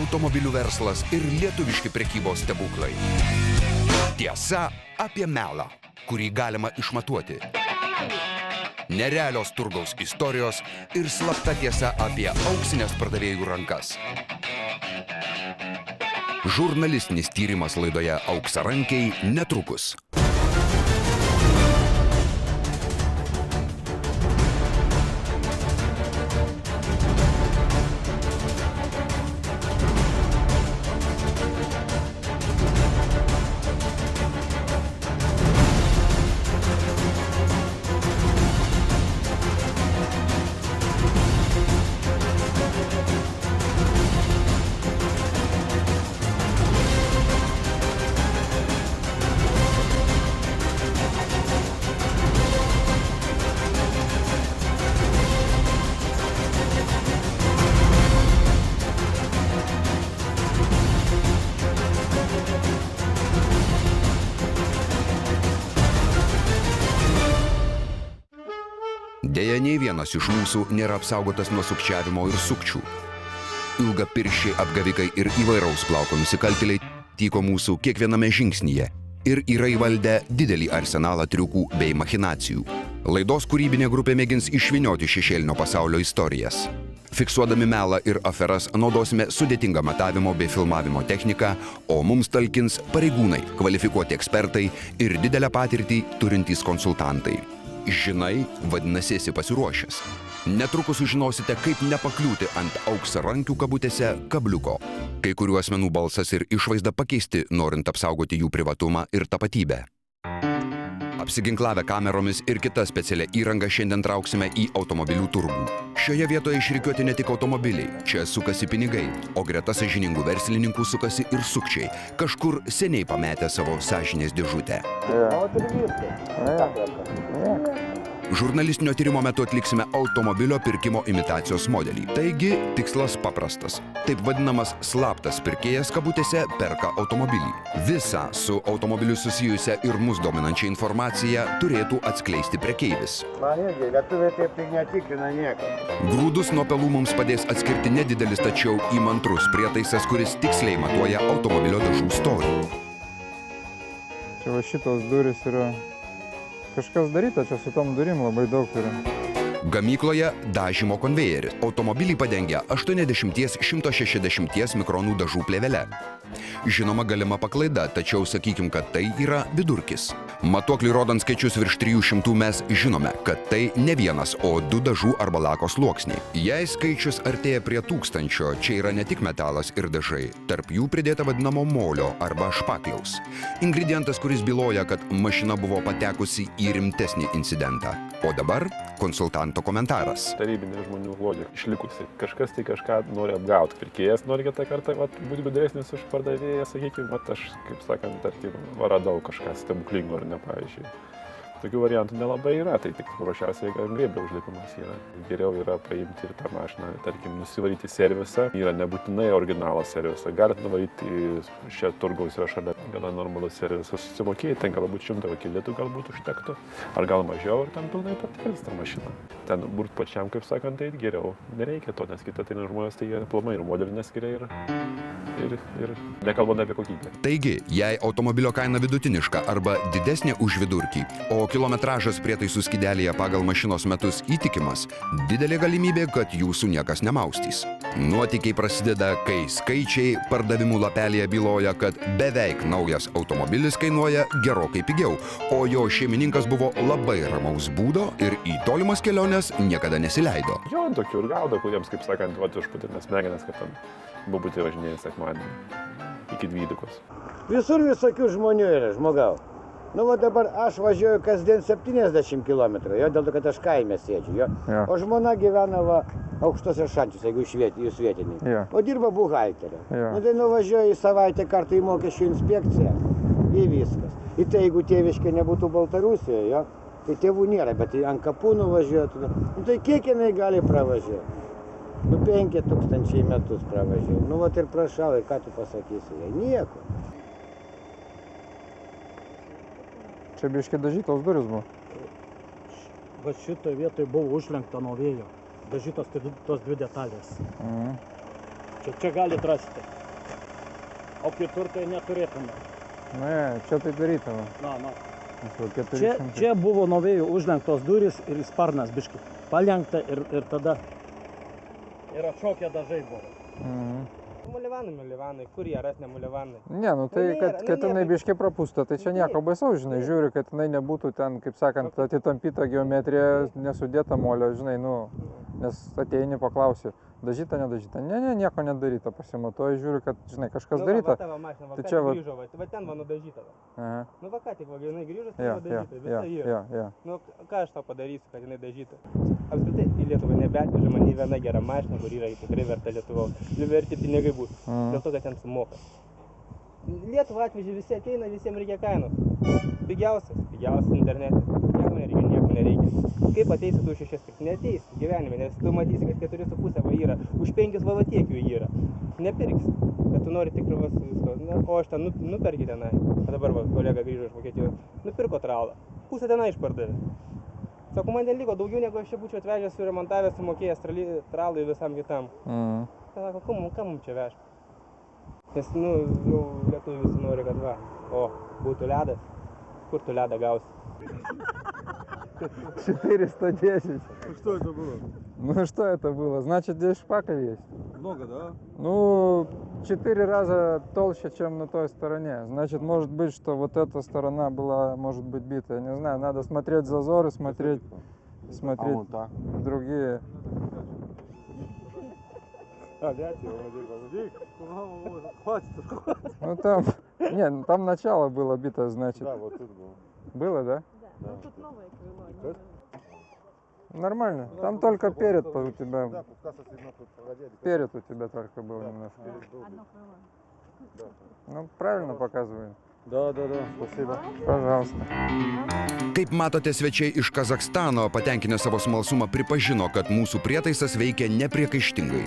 automobilių verslas ir lietuviški prekybos stebuklai. Tiesa apie melą, kurį galima išmatuoti. Nerealios turgaus istorijos ir slapta tiesa apie auksinės pardavėjų rankas. Žurnalistinis tyrimas laidoje Auksarankiai netrukus. Deja, nei vienas iš mūsų nėra apsaugotas nuo sukčiavimo ir sukčių. Ilgapirščiai apgavikai ir įvairaus plauko nusikaltėliai tyko mūsų kiekviename žingsnyje ir yra įvaldę didelį arsenalą triukų bei machinacijų. Laidos kūrybinė grupė mėgins išvynioti šešėlinio pasaulio istorijas. Fiksuodami melą ir aferas naudosime sudėtingą matavimo bei filmavimo techniką, o mums talkins pareigūnai, kvalifikuoti ekspertai ir didelę patirtį turintys konsultantai. Žinai, vadinasi, esi pasiruošęs. Netrukus sužinosite, kaip nepakliūti ant auksarankių kabutėse kabliuko. Kai kurių asmenų balsas ir išvaizda pakeisti, norint apsaugoti jų privatumą ir tapatybę. Apsiginklavę kameromis ir kitą specialią įrangą šiandien trauksime į automobilių turgų. Šioje vietoje išrikiuoti ne tik automobiliai, čia sukasi pinigai, o greta sąžiningų verslininkų sukasi ir sukčiai, kažkur seniai pametę savo sąžinės dėžutę. Žurnalistinio tyrimo metu atliksime automobilio pirkimo imitacijos modelį. Taigi, tikslas paprastas. Taip vadinamas slaptas pirkėjas kabutėse perka automobilį. Visą su automobiliu susijusią ir mus dominančią informaciją turėtų atskleisti prekeivis. Grūdus nuo pelų mums padės atskirti nedidelis, tačiau įmantrus prietaisas, kuris tiksliai matuoja automobilio dažų storį. Čia va šitos durys yra kažkas daryta, čia su tom durim labai daug yra. Gamykloje dažymo konvejeris. Automobilį padengia 80–160 mikronų dažų plėvele. Žinoma, galima paklaida, tačiau sakykim, kad tai yra vidurkis. Matuoklį rodant skaičius virš 300 mes žinome, kad tai ne vienas, o 2 dažų arba lako sluoksniai. Jei skaičius artėja prie 1000, čia yra ne tik metalas ir dažai, tarp jų pridėta vadinamo molio arba špakliaus. Ingredientas, kuris byloja, kad mašina buvo patekusi į rimtesnį incidentą. O dabar konsultanto komentaras. Tarybinė žmonių logika išlikusi. Kažkas tai kažką nori apgauti. Pirkėjas nori kitą kartą būti gudresnis už pardavėją, sakykime, aš, kaip sakant, tarkim, radau kažką stebuklingo ar ne, pavyzdžiui. Tokių variantų nelabai yra, tai tik paprasčiausiai grėblio užlipimas yra. Geriau yra paimti ir tą mašiną, tarkim, nusivaryti servisą. Yra nebūtinai originalas servisą. Galite nuvaryti šią turgaus yra šalia gana normalus servisas. Susimokėjai, ten galbūt 100 kilėtų galbūt užtektų, ar gal mažiau, ir ten pilnai patikrins tą mašiną. Ten burt pačiam, kaip sakant, tai geriau nereikia to, nes kita tai žmonės tai aplamai ir modelį neskiria ir nekalbant apie kokybę. Taigi, jei automobilio kaina vidutiniška arba didesnė už vidurkį, o kilometražas prietaisų skydelėje pagal mašinos metus įtikimas, didelė galimybė, kad jūsų niekas nemaustys. Nuotykiai prasideda, kai skaičiai pardavimų lapelėje byloja, kad beveik naujas automobilis kainuoja gerokai pigiau, o jo šeimininkas buvo labai ramaus būdo ir į tolimas keliones niekada nesileido. Jo, tokių ir gaudo, kuriems, kaip sakant, užputinės smegenes, kad ten bubutį važinėja sekmadienį iki 12. Visur visokių žmonių yra, žmogau. Nu, va dabar aš važiuoju kasdien 70 km, jo, dėl to, kad aš kaime sėdžiu, jo. Ja. O žmona gyvena va Aukštose Šančiuose, jeigu jūs vietiniai. Ja. O dirba buhalterė. Ja. Nu, tai nuvažiuoju į savaitę kartą į mokesčių inspekciją ir viskas. Ir tai, jeigu tėviškė nebūtų Baltarusijoje, jo, tai tėvų nėra, bet ant kapų nuvažiuotų. Nu, tai kiek jinai gali pravažiuoti? Nu, 5000 į metus pravažiuoju. Nu, vat ir prašau, ir ką tu pasakysi? Jai nieko. Čia biškai dažytos durys buvo. Va šitoje vietoje buvo užlenkta nuo vėjo. Dažytos tos 2 detalės. Čia galit rasti. O kitur tai neturėtume. Ne, čia tai darydavo. Na. Nes va 400. Čia buvo nuo vėjo užlenktos durys ir sparnas biški palenkta ir tada ir atšokę dažai buvo. Mhm. Mulivanai, kur jie ras ne mulivanai? Ne, nu tai, kad jinai biškiai prapūsta, tai čia nieko baisaus, žinai, žiūri, kad jinai nebūtų ten, kaip sakant, atitampyta geometrija, nesudėta molio, žinai, nu, nes ateini paklausi, dažyta, nedažyta, ne, nieko nedaryta, pasimatuoji, žiūri, kad, žinai, kažkas daryta. Tai čia va ten va nudažyta. Aha. Nu va ką tik, va jinai grįžus, Jo, tai nudažyta, jo, visa yra. jo. Nu ką aš tau padarysiu, kad jinai dažyta? Apskritai į Lietuvą nebeatveža man nei viena gera mašina, kur yra tikrai verta Lietuvos. Verti pinigai bus, dėl to, kad ten sumoka. Lietuvą atvežė, visi ateina, visiems reikia kainos. Pigiausias internete. Nieko nereikia. Kaip ateisi tu už 6 pirks? Neateisi gyvenime, nes tu matysi, kad 4,5 va yra. Už 5 va tiek jų yra. Nepirksi. Bet tu nori tikrai visko. O aš ten nuperki tenai. O dabar va kolega grįžo iš Vokietijos. Nupirko tralą. Pusę tenai išpardavė. Sako, man ten liko daugiau negu aš čia būčiau atvežęs, suremontavęs, sumokėjęs tralai visam kitam. Sako, ką mums čia vežti? Nes, jau lietuviai visi nori, kad va, būtų ledas. Kur tu ledą gausi? 410. Что это было? Ну что это было? Значит, здесь шпакль есть. Много, да? Ну, 4 раза толще, чем на той стороне. Значит, может быть, что вот эта сторона была, может быть, бита. Я не знаю, надо смотреть зазоры, смотреть другие. Хватит. Ну там, там начало было бито, значит. Да, вот тут было. Было, да? Да. Ну, тут новое крыло. Нормально. Там только перед у тебя. Да, пускай видно тут погоди. Перед у тебя только был немножко. Одно крыло. Ну, правильно показываю. Да, спасибо. Пожалуйста. Kaip matote, svečiai iš Kazachstano patenkinę savo smalsumą pripažino, kad mūsų prietaisas veikia nepriekaištingai.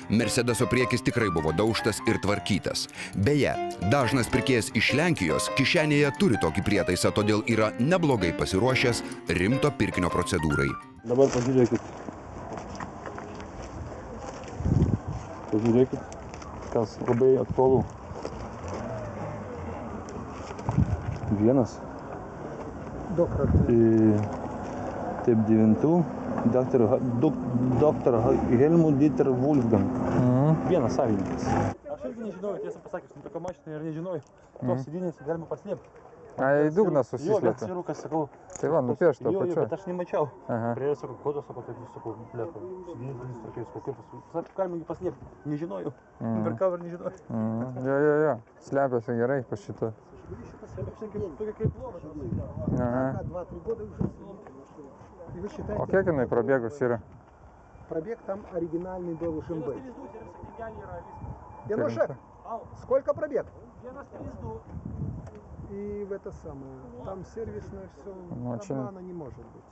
Mercedeso priekis tikrai buvo daužtas ir tvarkytas. Beje, dažnas pirkėjas iš Lenkijos kišenėje turi tokį prietaisą, todėl yra neblogai pasiruošęs rimto pirkinio procedūrai. Dabar pažiūrėkit. Kas labai aktualu. Vienas. Taip 9. Dr. Helmut Dieter Wolfgang. Vienas savininkas. Aš irgi nežinojau, tiesą pasakius, tokia mašina ir nežinojau. Tos sėdynės galima paslėpti. А и dugnas Jo, bet susislėpė. sirukas, sakau. Tai va, nupiešta Jo, bet apačioj. aš nemačiau. Aha. Priėjau, sakau, kodas, sakau, taip, sakau, blėko. Sėdynės dalis tokiais, sakau, kaip galima jį paslėpti. Nežinojau. Nupirkau ir nežinojau. Jo. Slepiasi gerai po šito. Ага. 2-3 года уже. И вы считаете, O kiek jinai prabėgus yra? пробег там оригинальный был ШМБ. Януша, сколько пробег? И в это самое, там сервисное все, Очень. обмана не может быть.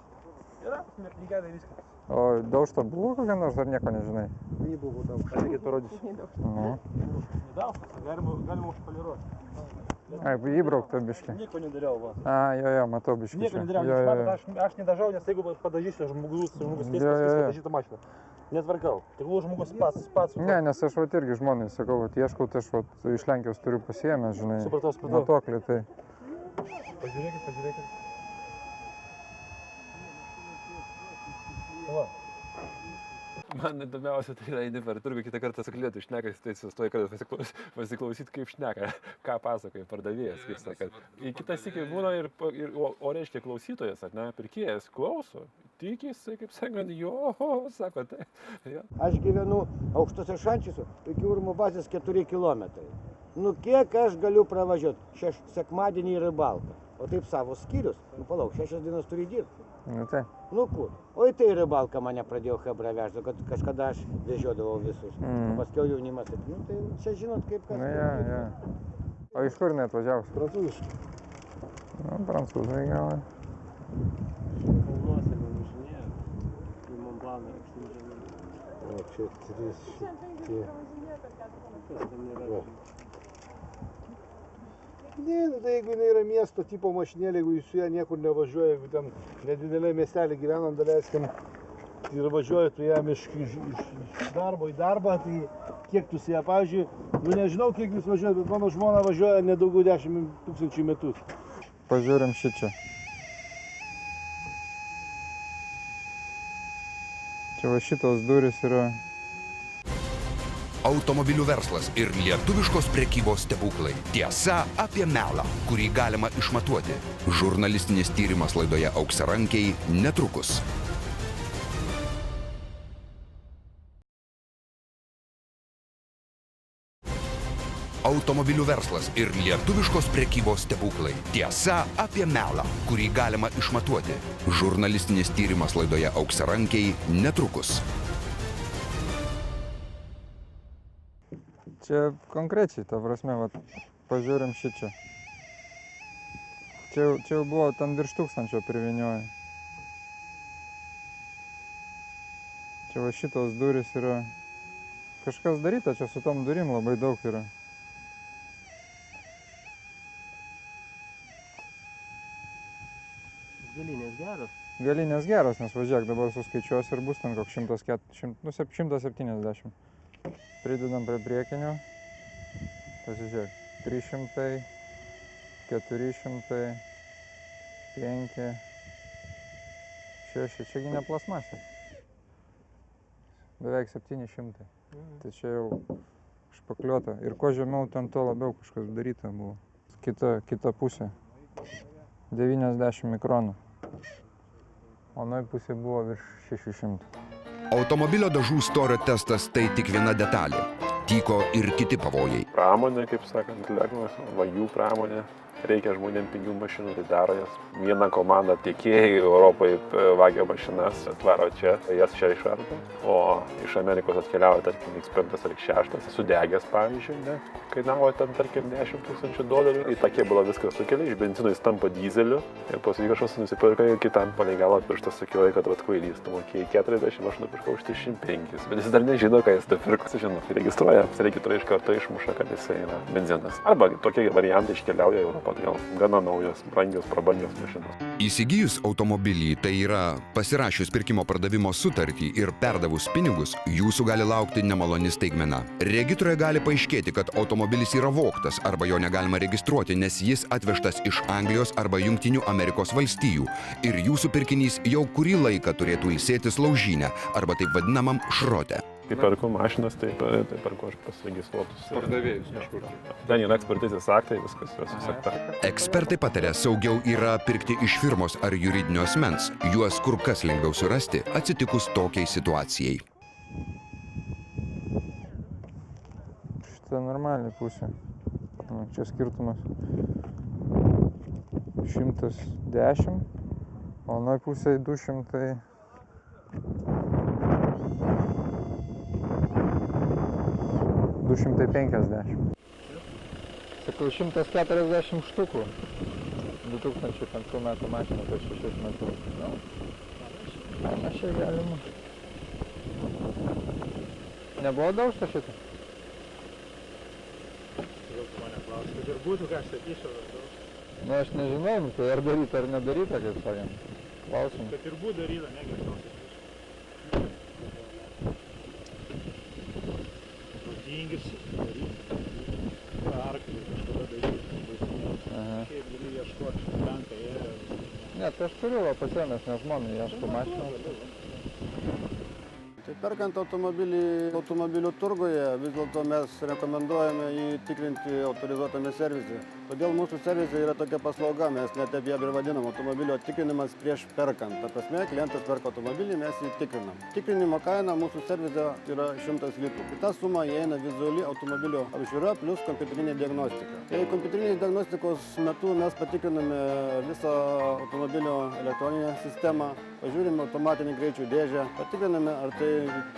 O daužta buvo kokia nors ar nieko nežinai? Не было давно. Reikia parodyti. Nu. Galima užpoliruoti. Ai, įbraukta biškį. Nieko nedariau, va. A, jo, matau biškį. Nieko čia. nedariau, Jo. aš nedažau, nes jeigu padažysiu, žmogus keis Jo. padažytą mašiną. Netvarkau. Tegul žmogus pats. Ne, nes aš vat irgi žmonai sakau, vat ieškau, tai aš vat iš Lenkijos turiu pasiėmęs, žinai, Supratau. matuoklį, tai. Pažiūrėkit. Man įdomiausia, tai yra eini per turgų kitą kartą su klientu šnekasi, tai sustoji kartą pasiklausyti, kaip šneka, ką pasakoja pardavėjas, kaip sakant. Ir kitas sykį būna o reiškia klausytojas, ar ne, pirkėjas klauso, tikisi, kaip sakant, sako, tai. Jo. Aš gyvenu aukštose šančiuose, iki Urmo bazės 4 kilometrai. Nu kiek aš galiu pravažiuoti? Sekmadienį į Rybalką. O taip savo skyrius, palauk, 6 dienas turi dirbti. Nu tai. Nu kur? O į tai Rybalką mane pradėjo Hebra vežti, kad kažkada aš vežiodavau visus. Paskiau jaunimas, nu tai čia žinot kaip kas. Nu, jo. O iš kur net važiavus? Prancūziškai. Nu, prancūzai gal. Kalnuose nevažinėja. Tai Montblaną aukštyn žemyn. O čia 300. Kas ten yra? Ne, nu tai jeigu jinai yra miesto tipo mašinėlė, jeigu jūs su ją niekur nevažiuoja, jeigu ten nedidelė miestelė gyvenant, daleiskim ir važiuoju prie jam iš darbo į darbą, tai kiek tu su ją, pavyzdžiui, nu nežinau, kiek jūs važiuojate, bet mano žmona važiuoja nedaugiau 10 000 metus. Pažiūrim šičia. Čia va šitos durys yra. Automobilių verslas ir lietuviškos prekybos stebuklai. Tiesa apie melą, kurį galima išmatuoti. Žurnalistinis tyrimas laidoje Auksarankiai netrukus. Automobilių verslas ir lietuviškos prekybos stebuklai. Tiesa apie melą, kurį galima išmatuoti. Žurnalistinis tyrimas laidoje Auksarankiai netrukus. Čia konkrečiai, ta prasme, vat, pažiūrim šičia. Čia jau buvo ten virš 1000 privinioja. Čia va šitos durys yra. Kažkas daryta, čia su tom durim labai daug yra. Galinės geros. Galinės geros, nes važiuok, dabar suskaičiuos ir bus ten koks 170. Pridedam prie priekinio. Pasižiūrėk. 300, 400, 5, 6. Čiagi ne plasmasė. Beveik 700. Tai čia jau špakliuota. Ir kuo žemiau, ten to labiau kažkas daryta buvo. Kita pusė. 90 mikronų. O nuo pusė buvo virš 600. Automobilio dažų storio testas tai tik viena detalė. Tyko ir kiti pavojai. Pramonė, kaip sakant, lengvas, vagių pramonė. Reikia žmonėm pigių mašinų, tai daro jas. Viena komanda tiekėjai Europai vagia mašinas, atvaro čia, jas čia išardo. O iš Amerikos atkeliauja, tarkim, X5 ar X6, sudegęs, pavyzdžiui, ne? Kainavo ten, tarkim, $10 000. Į tą kėbulą viskas sukelia, iš benzino jis tampa dizeliu. Ir paskui kažkas nusipirka ir kitam palei galą pirštas sakylai, kad kvailys, tu mokėjai 40, aš nupirkau už 35. Bet jis dar nežino, ką jis pirko, žino, kai registruoja, registrą iš karto išmuša, kad jis yra benzinas. Arba tokie variantai iškeliauja į Europą. Todėl gana naujos, brangios, prabangios mašinos. Įsigijus automobilį, tai yra pasirašius pirkimo pardavimo sutartį ir perdavus pinigus, jūsų gali laukti nemaloni staigmena. Regitroje gali paaiškėti, kad automobilis yra vogtas arba jo negalima registruoti, nes jis atvežtas iš Anglijos arba Jungtinių Amerikos valstijų ir jūsų pirkinys jau kurį laiką turėtų ilsėtis laužyne arba taip vadinamam šrote. Kai perku mašinas, tai perku aš pasiregistruotus. Pardavėjus kažkur. Ten yra ekspertizės aktai, viskas yra susekta. Ekspertai pataria, saugiau yra pirkti iš firmos ar juridinio asmens. Juos kur kas lengviau surasti, atsitikus tokiai situacijai. Šitą normaliai pusę. Čia skirtumas 110, o nuo pusėje 200. Sakau, 140 štukų. 2005 metų mašina per 6 metus. Panašiai galima. Nebuvo daužta šitą? Jau tu mane klausi, kad ir būtų, ką aš sakyčiau. Nu, aš nežinau, tai ar daryta ar nedaryta, kaip sakant. Klausim. Kad ir būtų daryta, negi aš tau sakyčiau. Tingis daryti. Arklį kažkada daryti. Šiaip gali ieškoti, tankai ėjo. Ne, tai aš turiu pasiėmęs, nes žmonai ieško mašiną. Tai perkant automobilių turguje, vis dėlto mes rekomenduojame jį tikrinti autorizuotame servise. Todėl mūsų servise yra tokia paslauga, mes net apie ją ir vadinam automobilio tikrinimas prieš perkant. Ta prasme, klientas perka automobilį, mes jį tikrinam. Tikrinimo kaina mūsų servise yra 100 litų. Į tą sumą įeina vizuali automobilio apžiūra plus kompiuterinė diagnostika. Tai kompiuterinės diagnostikos metu mes patikriname visą automobilio elektroninę sistemą, pažiūrime automatinį greičių dėžę, patikriname, ar tai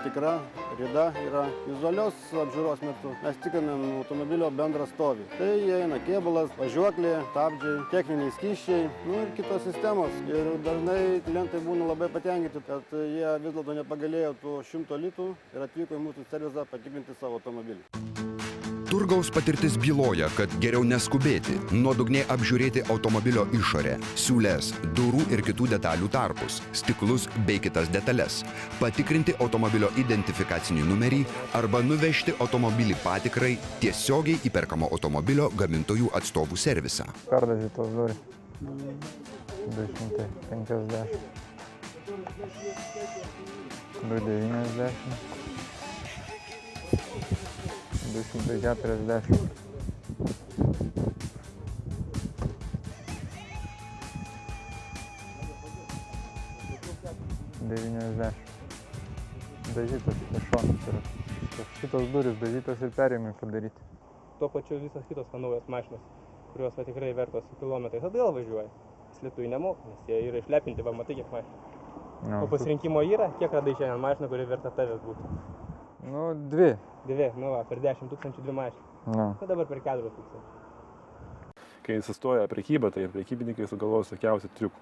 tikra rida yra. Vizualios apžiūros metu mes tikrinam automobilio bendrą stovį. Tai įeina kėbulas, važiuoklė, stabdžiai, techniniai skysčiai, ir kitos sistemos. Ir dažnai klientai būna labai patenkinti, kad jie vis dėlto nepagalėjo tų 100 litų ir atvyko į mūsų servisą patikrinti savo automobilį. Turgaus patirtis byloja, kad geriau neskubėti, nuodugniai apžiūrėti automobilio išorę, siūles, durų ir kitų detalių tarpus, stiklus bei kitas detales, patikrinti automobilio identifikacinį numerį arba nuvežti automobilį patikrai tiesiogiai į perkamo automobilio gamintojų atstovų servisą. Perdažytos durys. 250. 290. 240. 90. Dažytas šitas šonas yra. Šitos durys dažytas ir perėjimai padaryti. Tuo pačiu visos kitos naujos mašinos, kurios tikrai vertos su kilometrais atgal važiuoja. Slitui nemoka, nes jie yra išlepinti, va matai kiek mašinų. O pasirinkimo yra, kiek radai šiandien mašiną, kuri verta tavęs būtų? Nu, dvi. Dvi, nu va, per 10 000 dvi mašiną. Nu. Dabar per 4 000. Kai įsistoja prekyba, tai prekybininkai sugalvoja visokiausių triukų.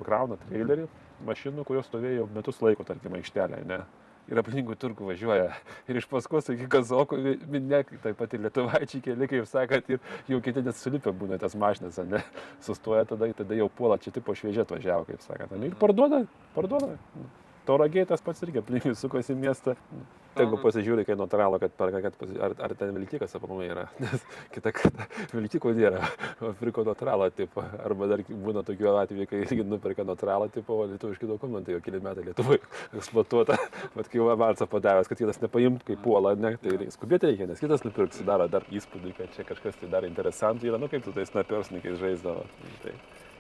Pakrauna trailerį mašinų, kurios stovėjo metus laiko, tarkim, aikštelėje, ne? Ir aplinkui turkų važiuoja. Ir iš paskos iki kazokų minė, taip pat ir lietuvaičiai keli, kaip sakant, ir jau kiti net sulipę būna tas mašinas, ne? Sustoja tada jau puola, čia tipo šviežia atvažiavo, kaip sakant. Ir parduoda. Tauragėj tas pats irgi aplinkui sukosi miestą. Tegu pasižiūri, kai notaralo, kad perka, ar ten vilkikas aplamai yra. Nes kitą kartą vilkiko nėra, o pirko notaralo tipo. Arba dar būna tokių atvejų, kai irgi nuperka notaralo tipo, o lietuviški dokumentai jau keli metai Lietuvai eksploatuota. Bet kai Marsa padavęs, kad kitas nepaimt, kai puola, ne, tai skubėti reikia, nes kitas nupirks, daro dar įspūdį, kad čia kažkas tai dar interesantų yra, nu kaip tu tais snapersnikais žaisdavo. Tai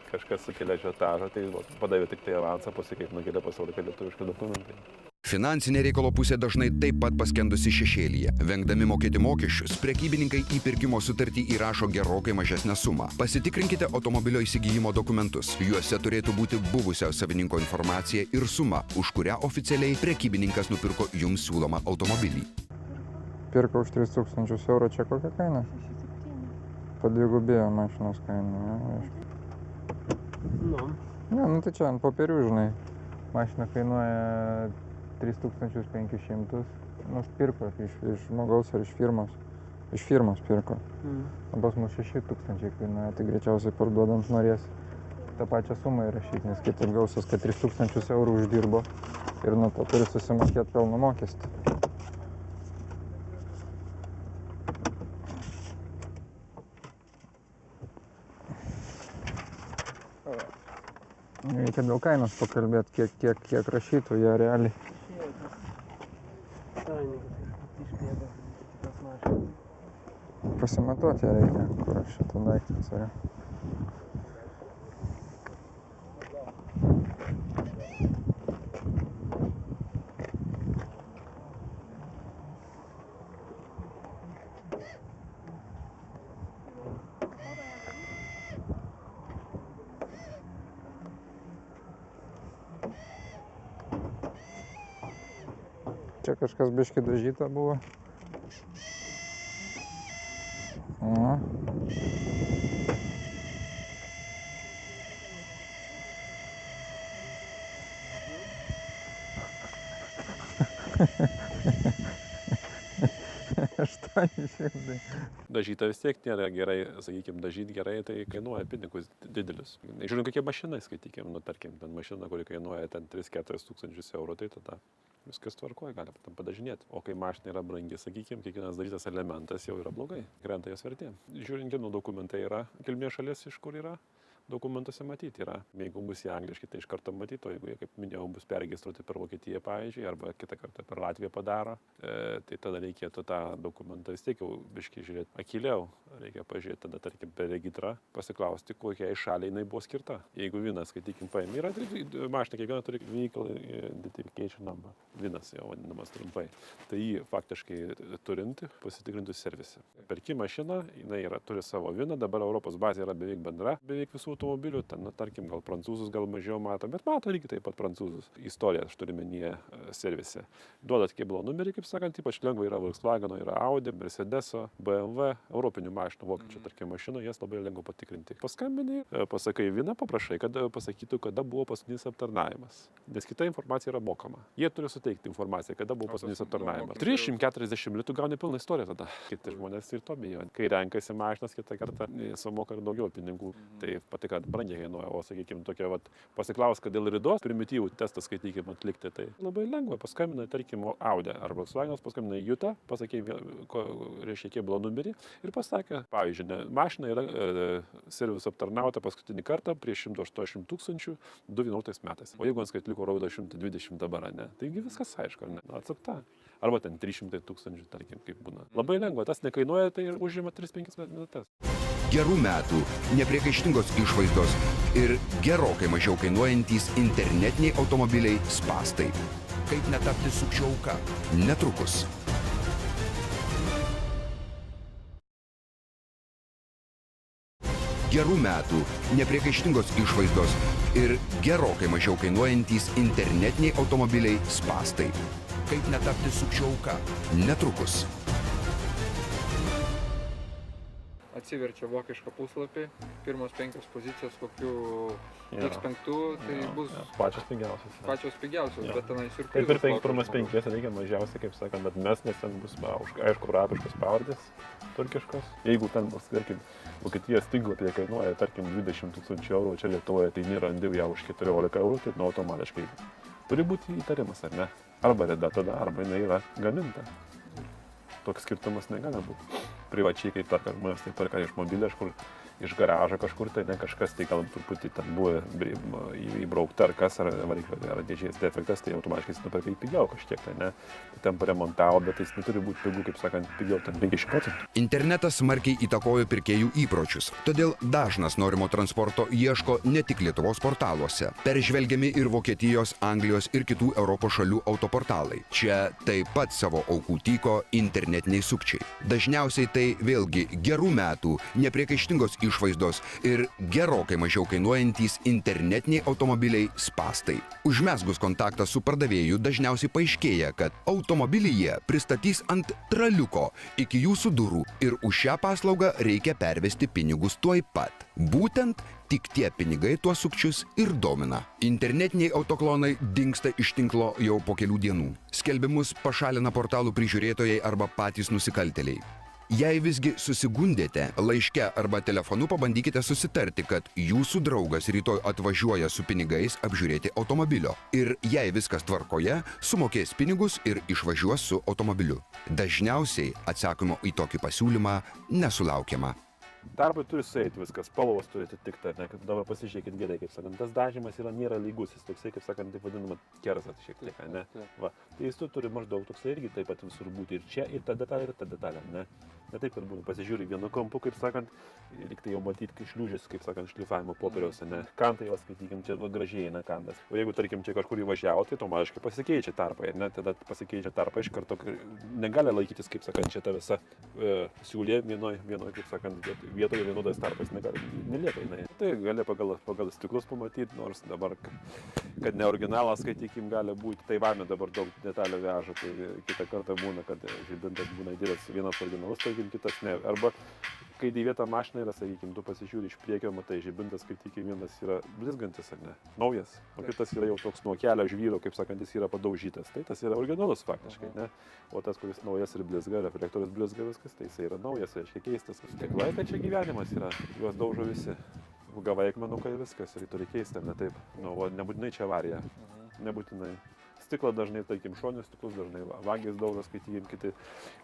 kažkas sukelia žiotažą, tai padavė tik tai avansą, pasikeip nukelia pasirodė, kad lietuviški dokumentai. Finansinė reikalo pusė dažnai taip pat paskendusi šešėlyje. Vengdami mokėti mokesčius, prekybininkai į pirkimo sutartį įrašo gerokai mažesnę sumą. Pasitikrinkite automobilio įsigijimo dokumentus. Juose turėtų būti buvusio savininko informacija ir suma, už kurią oficialiai prekybininkas nupirko jums siūlomą automobilį. Pirka už 3000 eurų, čia kokia kaina? Padvigubėjo mašinos kaina. Ne, nu tai čia ant popierių, žinai. Mašina kainuoja 3500. Nu, pirko iš žmogaus ar iš firmos. Iš firmos pirko. O pas mus 6000 kainuoja, tai greičiausiai parduodant norės tą pačią sumą įrašyti, nes kitaip gausis, kad 3000 eurų uždirbo ir nuo to turi susimokėti pelno mokestį. Reikia dėl kainos pakalbėti, kiek rašytų jie realiai. Pasimatuoti ją reikia, kur šitą daiktas yra. Čia kažkas biškį dažyta buvo. O. Dažyta vis tiek nėra gerai, sakykime, dažyti gerai, tai kainuoja pinigus didelius. Žiūrint, kokie mašinai, skaitykim, nu, tarkim, ten mašina, kuri kainuoja ten 3-4 tūkstančius eurų, tai tada viskas tvarkoja, gali tam padažinėti. O kai mašina yra brangi, sakykime, kiekvienas darytas elementas jau yra blogai, krenta jos vertė. Žiūrint, kieno dokumentai yra, kilmės šalis, iš kur yra, dokumentuose matyti yra. Jeigu bus į angliškai, tai iš karto matyti, o jeigu jie, kaip minėjau, bus perregistruoti per Vokietiją, pavyzdžiui, arba kitą kartą per Latviją padaro, tai tada reikėtų tą dokumentą vis tiek jau biškai žiūrėti akiliau. Reikia pažiūrėti tada, tarkim, per regitrą, pasiklausti, kokiai šaliai jinai buvo skirta. Jeigu vinas, skaitykim, paėmė, yra mašina, kiekviena turi Vehicle Identification Number. Vinas jau vadinamas trumpai. Tai jį faktiškai turinti, pasitikrinti servise. Perki mašiną, jinai turi savo viną, dabar Europos bazė yra beveik bendra, beveik visų automobilių, ten, na, tarkim, gal prancūzus gal mažiau mato, bet mato irgi taip pat prancūzus. Istoriją aš turiu menyje servise. Duodat kėbulo numerį, kaip sakant, ypač lengva yra Volkswageno, yra Audi, Mercedeso, BMW, europinių mašinų, vokiečių, tarkim, mašinų, jas labai lengva patikrinti. Paskambini, pasakai vieną, paprašai, kad pasakytų, kada buvo paskutinis aptarnavimas. Nes kita informacija yra mokama. Jie turi suteikti informaciją, kada buvo paskutinis aptarnavimas. 340 litų gauni pilną istoriją tada. Kiti žmonės ir to bijo. Kai renkasi mašinas, kitą kartą sumoka ir daugiau pinigų. Tai pati, kad brangiai kainuoja, o sakykime, tokia, pasiklaus, kad dėl ridos primityvų testą skaitykime atlikti, tai labai lengva. Paskambina, tarkim, Audi arba Volkswagenas, paskambina Jutą, pasakė, reiškia kėbulo numerį ir pasakė, pavyzdžiui, mašina yra serviso aptarnauta paskutinį kartą prieš 180 000 2011 metais. O jeigu ant skaitliko rodo 120 dabar, ne, taigi viskas aišku, ne, atsakta. Arba ten 300 000, tarkim, kaip būna. Labai lengva, tas nekainuoja, tai ir užima 3-5 minutės. Gerų metų, nepriekaištingos išvaizdos ir gerokai mažiau kainuojantys internetiniai automobiliai spąstai. Kaip netapti sukčių auka? Netrukus. Gerų metų, nepriekaištingos išvaizdos ir gerokai mažiau kainuojantys internetiniai automobiliai spąstai. Kaip netapti sukčių auka? Netrukus. Atsiverčia vokišką puslapį, pirmos 5 pozicijos, kokių X5, tai bus pačios pigiausios. pačios pigiausios, bet tenai Kaip siurprizas. ir pirmas 5 reikia mažiausiai, kaip sakant, bet mes, nes ten bus, aišku, arabiškos pavardės, turkiškos. Jeigu ten, tarkim, Vokietijos tinklapyje kainuoja, tarkim, 20 000 eurų, čia Lietuvoje tai nėra ją už 14 eurų, tai automatiškai turi būti įtarimas, ar ne? Arba reda tada, arba jinai yra gaminta. Toks skirtumas negali būti. Privačiai, kaip perka žmonės, tai perka iš mobilio, iš garažo kažkur, tai ne kažkas, tai gal truputį ten buvo įbraukta ar kas, ar dėžės defektas, tai automatiškai jis nuperka į pigiau kažkiek, tai ne. Tai ten paremontavo, bet jis neturi būti pigų, kaip sakant, pigiau, ten 50%. Internetas smarkiai įtakojo pirkėjų įpročius, todėl dažnas norimo transporto ieško ne tik Lietuvos portaluose. Peržvelgiami ir Vokietijos, Anglijos ir kitų Europos šalių autoportalai. Čia taip pat savo aukų tyko internetiniai sukčiai. Dažniausiai tai vėlgi gerų metų, nepriekaištingos išvaizdos ir gerokai mažiau kainuojantys internetiniai automobiliai spąstai. Užmesgus kontaktą su pardavėju dažniausiai paaiškėja, kad automobilį jie pristatys ant traliuko iki jūsų durų ir už šią paslaugą reikia pervesti pinigus tuoj pat. Būtent tik tie pinigai tuos sukčius ir domina. Internetiniai autoklonai dingsta iš tinklo jau po kelių dienų. Skelbimus pašalina portalų prižiūrėtojai arba patys nusikaltėliai. Jei visgi susigundėte, laiške arba telefonu pabandykite susitarti, kad jūsų draugas rytoj atvažiuoja su pinigais apžiūrėti automobilio. Ir jei viskas tvarkoje, sumokės pinigus ir išvažiuos su automobiliu. Dažniausiai atsakymo į tokį pasiūlymą nesulaukiama. Darbai turi sueiti viskas, spalvos turi atitikti, ne, kad dabar pasižiūrėkit gerai, kaip sakant, tas dažymas nėra lygus, jis toksai, kaip sakant, taip vadinama kersas šiek tiek, ne. Va, tai jis turi maždaug toksai irgi taip pat visur būti ir čia, ir ta detalė, ne. Ne taip ir būna, pasižiūri vienu kampu, kaip sakant, lyg tai jau matyti šliūžės, kaip sakant, šlifavimo popieriaus, ne. Kantai, skaitykim, čia gražiai eina kantas. O jeigu, tarkim, čia kažkur įvažiavo, tai automatiškai pasikeičia tarpai, ne, tada pasikeičia tarpai iš karto, negali laikytis, kaip sakant, čia ta visa siūlė vienoj, kaip sakant, vietoje vienodas tarpas nelieka jinai. Tai gali pagal stiklus pamatyti, nors dabar, kad ne originalas, skaitykim, gali būti. Taivane dabar daug detalių veža, tai kitą kartą būna, kad žibintas būna įdėtas vienas originalus, tarkim, kitas ne. Arba kai dėvėta mašina yra, sakykim, tu pasižiūri iš priekio, matai, žibintas, skaitykim, vienas yra blizgantis, ar ne, naujas, o kitas yra jau toks nuo kelio žvyro, kaip sakant, jis yra padaužytas. Tai tas yra originalus faktiškai, ne. O tas, kuris naujas ir blizga, reflektorius blizga viskas, tai jis yra naujas, reiškia keistas. Stiklai, tai čia gyvenimas yra, juos daužo visi. Gavai akmenukai viskas ir turi keisti, ne taip. Nu, o nebūtinai čia avarija, nebūtinai. Stiklą dažnai, tarkim, šoninius stiklus dažnai vagis daužo, skaitykim, kiti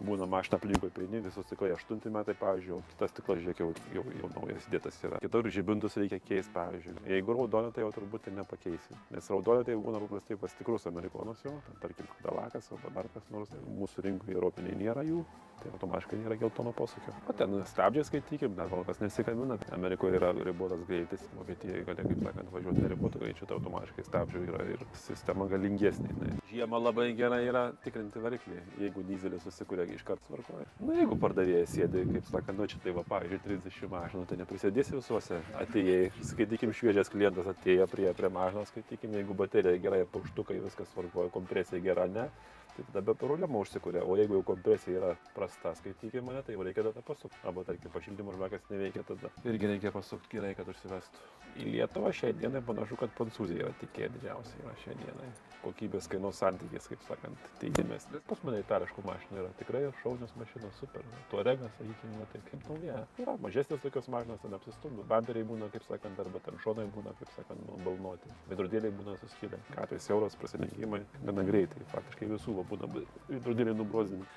būna mašina aplinkui prieini, visus stiklai 8 metai, pavyzdžiui, o kitas stiklas, žiūrėk, jau naujas dėtas yra. Kitur žibintus reikia keisti, pavyzdžiui. Jeigu raudonė, tai jau turbūt ir nepakeisi. Nes raudonė tai būna paprastai pas tikrus amerikonus jau, tarkim, dalakas arba dar kas nors. Mūsų rinkoje europiniai nėra jų, tai automatiškai nėra geltono posūkio. O ten stabdžiai, skaitykim, dar kol kas nesikamina. Amerikoje yra ribotas greitis, Vokietijoje gali, kaip sakant, važiuoti neribotų greičių, tai automatiškai stabdžių yra ir sistema galingesnė. didesnė. Žiemą labai gerai yra tikrinti variklį, jeigu dyzelį susikuria iškart tvarkoja. Na, jeigu pardavėjas sėdi, kaip sakant, nu čia tai va, pavyzdžiui, 30 mašinų, tai neprisėdėsi visuose. Atėjai, skaitykim, šviežias klientas atėjo prie mašinos, skaitykim, jeigu baterija gerai, paukštukai, viskas tvarkoja, kompresija gera, ne. Tai tada be problemų užsikuria, o jeigu jau kompresija yra prasta, skaitykime mane, tai jau reikia tada pasukti. Arba, tarkim, pašildymo žvakas neveikia tada. Irgi reikia pasukti gerai, kad užsivestų. Į Lietuvą šiai dienai panašu, kad Prancūzija yra tikėję didžiausiai yra šiai dienai. Kokybės kainos santykis, kaip sakant, teigiamesnis. Pas mane itališkų mašinų yra tikrai šaunios mašinos, super. Tuaregas, sakykime, tai kaip nauja. Yra mažesnės tokios mašinos, ten apsistumdo. Bamperiai būna, kaip sakant, arba ten šonai būna, kaip sakant, balnuoti. Veidrodėliai būna suskilę. Kartais euros prasilenkimai gana greitai, faktiškai visų būna veidrodėliai nubrozdinti.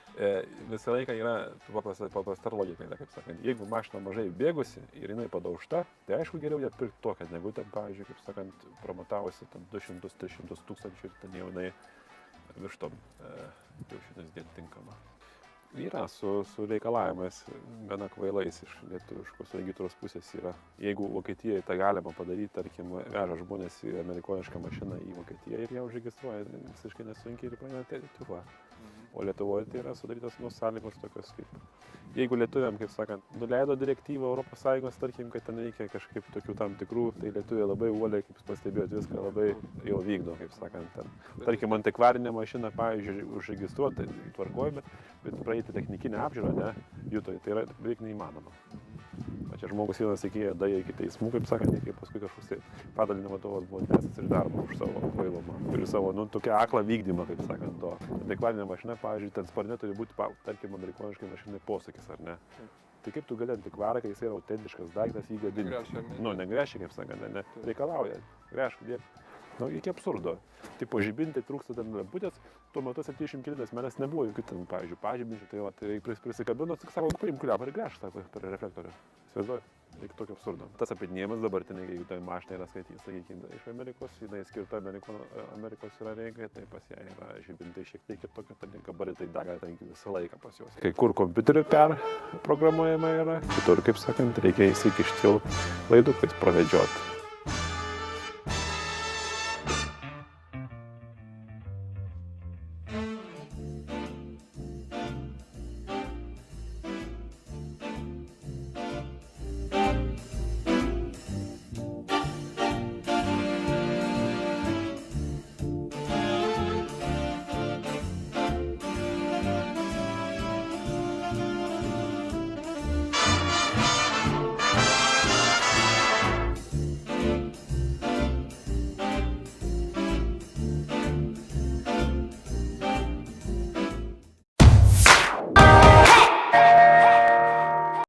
Visą laiką yra paprasta logika, kaip sakant. Jeigu mašina mažai bėgusi ir jinai padaužta, tai aišku geriau ją pirkti tokią, negu ten, pavyzdžiui, kaip sakant, promatavusi 200-300 tūkstančių ir ten jau jinai virš tom kiaušinės dėti tinkama. Yra su reikalavimais gana kvailais iš lietuviškos registruos pusės yra. Jeigu Vokietijoje tą galima padaryti, tarkim, veža žmonės į amerikonišką mašiną į Vokietiją ir ją užregistruoja visiškai nesunkiai ir praeina Lietuva. O Lietuvoje tai yra sudarytos sąlygos tokios kaip. Jeigu lietuviam, kaip sakant, nuleido direktyvą Europos Sąjungos, tarkim, kad ten reikia kažkaip tokių tam tikrų, tai lietuviai labai uoliai, kaip pastebėjot, viską labai jau vykdo, kaip sakant. Ten. Tarkim, antikvarinę mašiną, pavyzdžiui, užregistruoti, tai tvarkojame, bet praeiti technikinę apžiūrą, ne, jutoj, tai yra beveik neįmanoma. Čia žmogus vienas įkėjo daėjo iki teismų, kaip sakant, iki paskui kažkoks tai padalinio vadovas buvo atmestas iš darbo už savo kvailumą. Turi savo, tokią aklą vykdymą, kaip sakant, to. Antikvarinė mašina, pavyzdžiui, ten sparne turi būti, tarkim, amerikoniškai mašinai posakis, ar ne? Tai kaip tu gali antikvarą, kai jis yra autentiškas daiktas, jį gadinti? Negrešia, kaip sakant, ne. Reikalauja, grešk, dėk. Iki absurdo. Tipo žibintai trūksta ten lemputės, tuo metu 70 metais nebuvo jokių ten, pavyzdžiui, pažibinčių, tai va, tai prisikabino, tik sako, paim kliapą ir gręžt, sako, per reflektorių. Įsivaizduoju, reikia tokio absurdo. Tas apėdinėjimas dabartinė, jeigu tai mašina yra skaitys, sakykime, iš Amerikos, jinai skirta Amerikos yra rinkai, tai pas ją yra žibintai šiek tiek kitokio, tai gabaritai dega visą laiką pas juos. Kai kur kompiuteriu perprogramuojama yra, kitur, kaip sakant, reikia įsikišti laidukais pravedžioti.